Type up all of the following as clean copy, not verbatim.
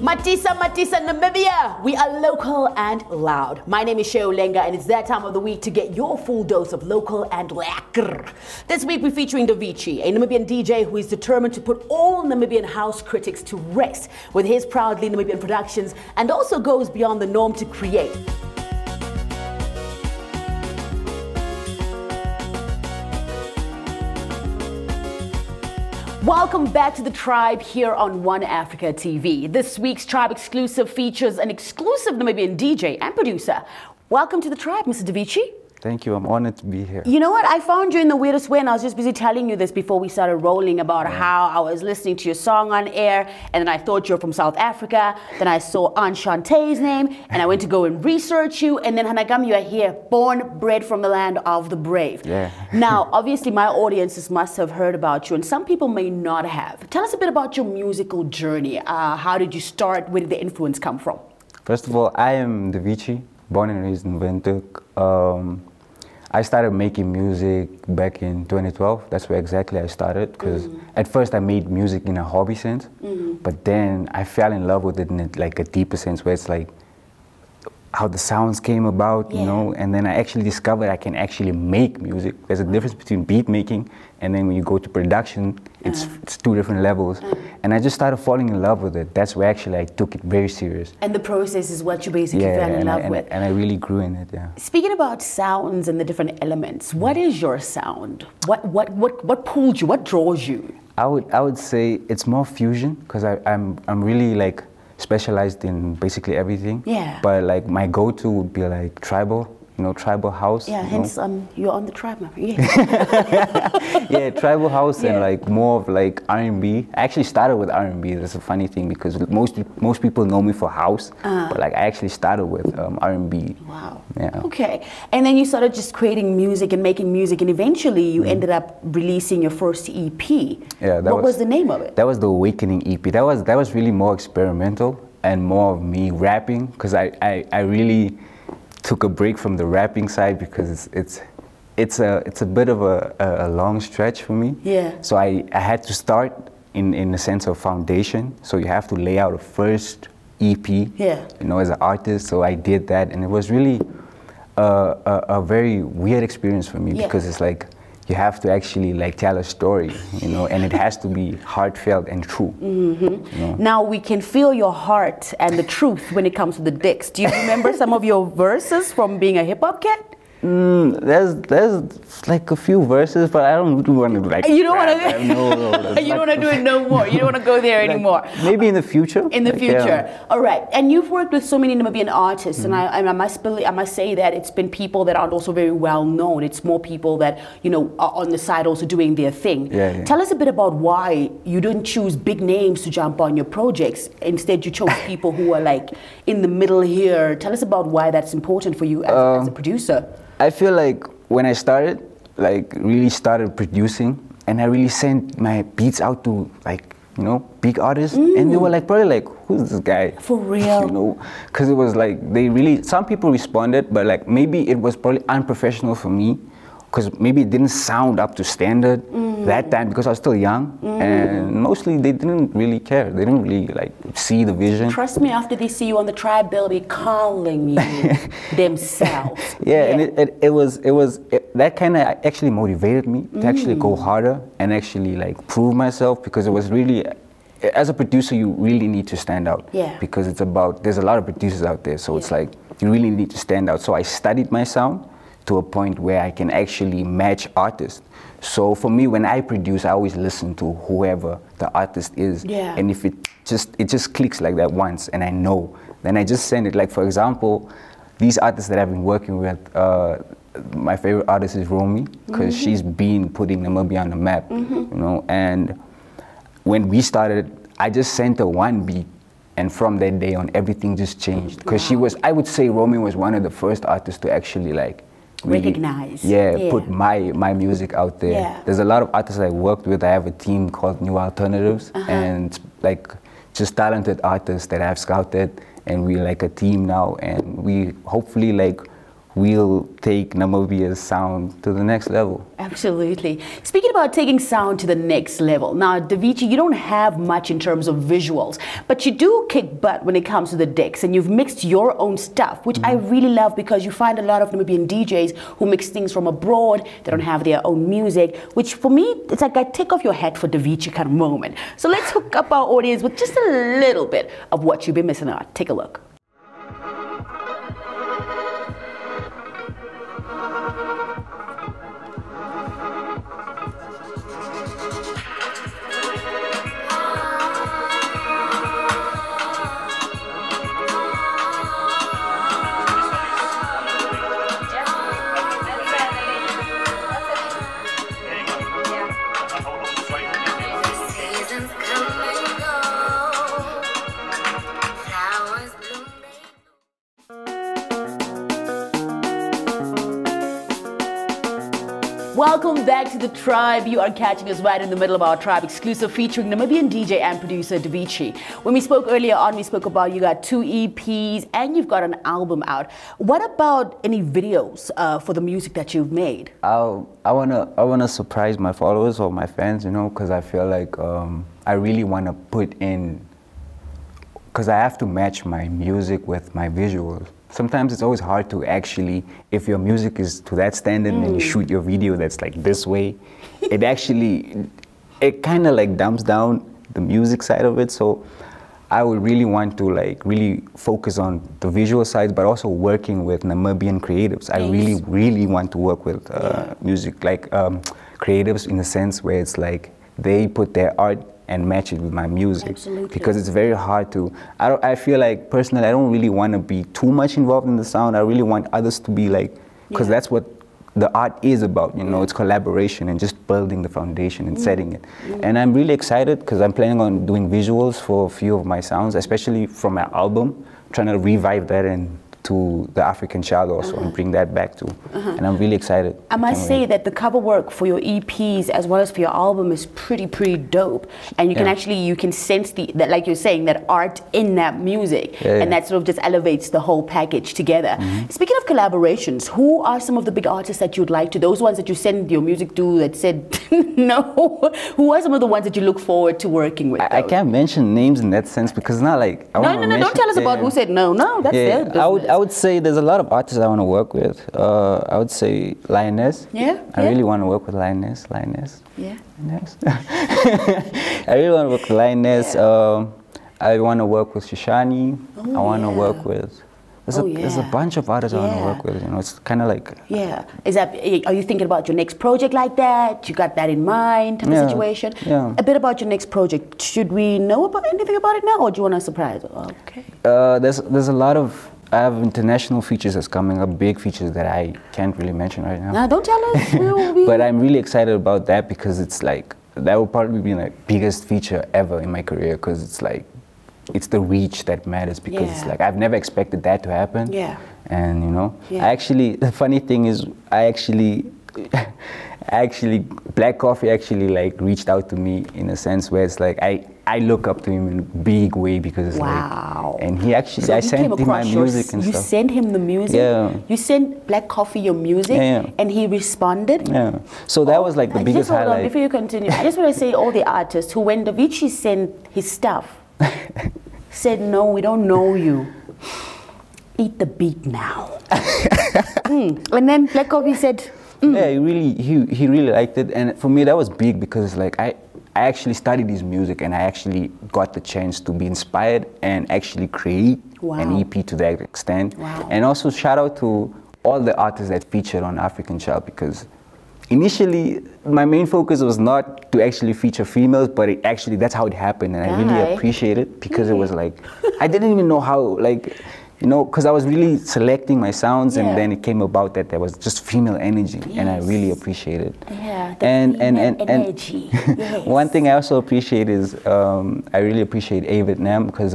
Matisa, Matisa, Namibia. We are local and loud. My name is Sheo Lenga, and it's that time of the week to get your full dose of local and lekker. This week we're featuring Davitchi, a Namibian DJ who is determined to put all Namibian house critics to rest with his proudly Namibian productions, and also goes beyond the norm to create. Welcome back to The Tribe here on One Africa TV. This week's Tribe exclusive features an exclusive Namibian DJ and producer. Welcome to The Tribe, Mr. Davitchi. Thank you. I'm honored to be here. You know what? I found you in the weirdest way, and I was just busy telling you this before we started rolling about how I was listening to your song on air, and then I thought you were from South Africa. Then I saw Aunt Shantae's name, and I went to go and research you, and then Hanagam, you are here, born, bred from the land of the brave. Yeah. Now, obviously, my audiences must have heard about you, and some people may not have. Tell us a bit about your musical journey. How did you start? Where did the influence come from? First of all, I am Davitchi, born and raised in Windhoek. I started making music back in 2012. That's where exactly I started, because at first I made music in a hobby sense, but then I fell in love with it in like a deeper sense, where it's like how the sounds came about, you know, and then I actually discovered I can actually make music. There's a difference between beat making and then when you go to production, it's two different levels. And I just started falling in love with it. That's where actually I took it very serious. And the process is what you basically fell in love with. And I really grew in it, yeah. Speaking about sounds and the different elements, what is your sound? What pulls you? What draws you? I would say it's more fusion, because I'm really like specialized in basically everything. Yeah. But like my go-to would be like tribal, you know, tribal house. Yeah, hence you're on the tribe now. Yeah. Yeah, tribal house and like more of like R&B. I actually started with R&B. That's a funny thing, because most people know me for house, but like I actually started with R&B. Wow. Yeah. Okay. And then you started just creating music and making music, and eventually you ended up releasing your first EP. Yeah. What was the name of it? That was the Awakening EP. That was really more experimental and more of me rapping, because I really took a break from the rapping side, because it's a bit of a long stretch for me. Yeah. So I had to start in the sense of foundation. So you have to lay out a first EP, you know, as an artist. So I did that, and it was really a very weird experience for me, because it's like you have to actually like tell a story, you know, and it has to be heartfelt and true. You know? Now we can feel your heart and the truth when it comes to the dicks. Do you remember some of your verses from being a hip-hop cat? There's like a few verses, but I don't really want to like. You don't want to. You don't want to do it no more. You don't want to go there anymore. Maybe in the future. In the future, all right. And you've worked with so many Namibian artists, and I must say that it's been people that aren't also very well known. It's more people that are on the side also doing their thing. Tell us a bit about why you didn't choose big names to jump on your projects. Instead, you chose people who are like in the middle here. Tell us about why that's important for you as a producer. I feel like when I started, like really started producing, and I really sent my beats out to like, big artists, and they were like, probably like, who's this guy? For real? Because it was like, some people responded, but like maybe it was probably unprofessional for me, because maybe it didn't sound up to standard that time, because I was still young, and mostly they didn't really care. They didn't really like see the vision. Trust me, after they see you on the tribe, they'll be calling you themselves. And that kind of actually motivated me to actually go harder and actually like prove myself, because it was really, as a producer, you really need to stand out. Because there's a lot of producers out there, so it's like you really need to stand out. So I studied my sound to a point where I can actually match artists. So for me, when I produce, I always listen to whoever the artist is. And if it just clicks like that once, and I know, then I just send it. Like, for example, these artists that I've been working with, my favorite artist is Romy, because she's been putting Namibia on the map, and when we started, I just sent her one beat, and from that day on, everything just changed. Because I would say Romy was one of the first artists to actually like, really, recognize. Put my music out there. There's a lot of artists I worked with. I have a team called New Alternatives, and like just talented artists that I've scouted, and we're like a team now, and we hopefully like we'll take Namibia's sound to the next level. Absolutely. Speaking about taking sound to the next level, now Davitchi, you don't have much in terms of visuals, but you do kick butt when it comes to the decks, and you've mixed your own stuff, which I really love, because you find a lot of Namibian DJs who mix things from abroad. They don't have their own music, which for me, it's like I take off your hat for Davitchi kind of moment. So let's hook up our audience with just a little bit of what you've been missing out. Take a look. Welcome back to The Tribe. You are catching us right in the middle of our Tribe exclusive featuring Namibian DJ and producer Davitchi. When we spoke earlier on, we spoke about you got 2 EPs and you've got an album out. What about any videos for the music that you've made? I wanna surprise my followers or my fans, you know, because I feel like I really wanna put in, because I have to match my music with my visuals. Sometimes it's always hard to actually, if your music is to that standard and you shoot your video that's like this way, it kind of like dumps down the music side of it. So I would really want to like really focus on the visual side, but also working with Namibian creatives. I really want to work with music like creatives in the sense where it's like they put their art and match it with my music. Absolutely. Because it's very hard to, I feel like personally I don't really want to be too much involved in the sound. I really want others to be like, because that's what the art is about, you know, it's collaboration and just building the foundation and setting it. And I'm really excited because I'm planning on doing visuals for a few of my sounds, especially from my album, trying to revive that and to the African child also and bring that back too. And I'm really excited. I must say that the cover work for your EPs as well as for your album is pretty dope. And you can actually, you can sense that, like you're saying, that art in that music. And that sort of just elevates the whole package together. Speaking of collaborations, who are some of the big artists that you'd like to, those ones that you send your music to that said no? Who are some of the ones that you look forward to working with? I can't mention names in that sense because it's not like, No, don't tell us about who said no. No, that's their business. I would say there's a lot of artists I want to work with. I would say Lioness. I really want to work with Lioness. I really want to work with Lioness. I want to work with Shishani. I want to work with. There's a bunch of artists I want to work with. You know, it's kind of like. Is that? Are you thinking about your next project like that? You got that in mind? Type of situation. A bit about your next project. Should we know about anything about it now, or do you want to surprise? Okay. There's a lot of. I have international features that's coming up, big features that I can't really mention right now. No, don't tell us. But I'm really excited about that because it's like, that will probably be like biggest feature ever in my career because it's like, it's the reach that matters because it's like, I've never expected that to happen. And you know, the funny thing is, Black Coffee actually like reached out to me in a sense where it's like, I look up to him in a big way because it's like, and he actually, so I sent him my music and stuff. You sent him the music? You sent Black Coffee your music and he responded? So that was like the biggest highlight. Hold on, before you continue, I just want to say all the artists who, when Davitchi sent his stuff, said, no, we don't know you. Eat the beat now. And then Black Coffee said, yeah, he really liked it, and for me that was big because like I actually studied his music and I actually got the chance to be inspired and actually create an EP to that extent. And also shout out to all the artists that featured on African Child because initially my main focus was not to actually feature females, but it actually that's how it happened, and I really appreciate it because it was like I didn't even know how, like, you know, because I was really selecting my sounds and then it came about that there was just female energy and I really appreciate it. And energy. One thing I also appreciate is I really appreciate A Vietnam because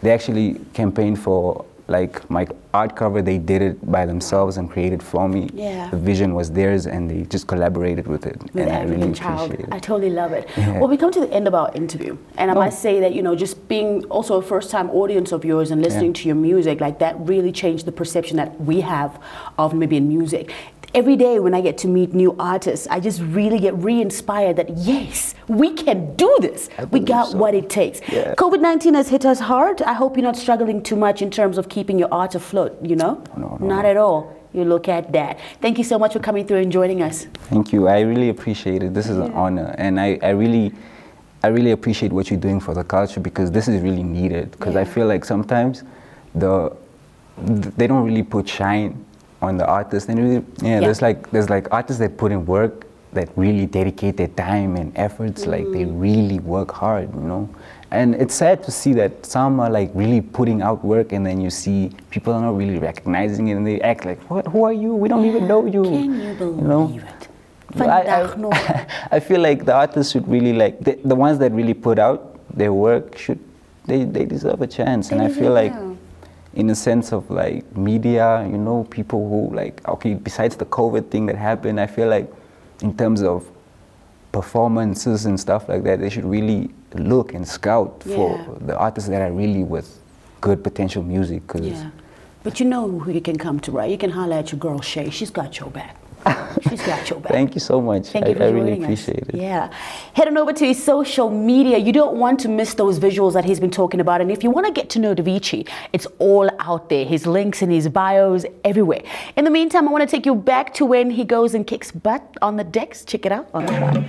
they actually campaigned for like my art cover, they did it by themselves and created for me. Yeah. The vision was theirs and they just collaborated with it. With and I really child. appreciate it. I totally love it. Yeah. Well, we come to the end of our interview, and I must say that, you know, just being also a first-time audience of yours and listening to your music, like that really changed the perception that we have of Namibian music. Every day when I get to meet new artists, I just really get re-inspired that, yes, we can do this. We got what it takes. Yeah. COVID-19 has hit us hard. I hope you're not struggling too much in terms of keeping your art afloat, you know? No. Not at all. You look at that. Thank you so much for coming through and joining us. Thank you. I really appreciate it. This is an honor. And I really appreciate what you're doing for the culture, because this is really needed. Because I feel like sometimes they don't really put shine on the artists, and really, there's like artists that put in work, that really dedicate their time and efforts, like they really work hard, you know. And it's sad to see that some are like really putting out work, and then you see people are not really recognizing it, and they act like, what, who are you? We don't even know you. Can you believe it? I feel like the artists should really, like, the ones that really put out their work, they deserve a chance. And I feel like, in a sense of like media, you know, people who like, okay, besides the COVID thing that happened, I feel like in terms of performances and stuff like that, they should really look and scout for the artists that are really with good potential music. But you know who you can come to, right? You can holler at your girl Shay. She's got your back. She's got your back. Thank you so much. Thank you for joining us. I really appreciate it. Yeah. Head on over to his social media. You don't want to miss those visuals that he's been talking about. And if you want to get to know Davitchi, it's all out there. His links and his bios everywhere. In the meantime, I want to take you back to when he goes and kicks butt on the decks. Check it out on the bottom.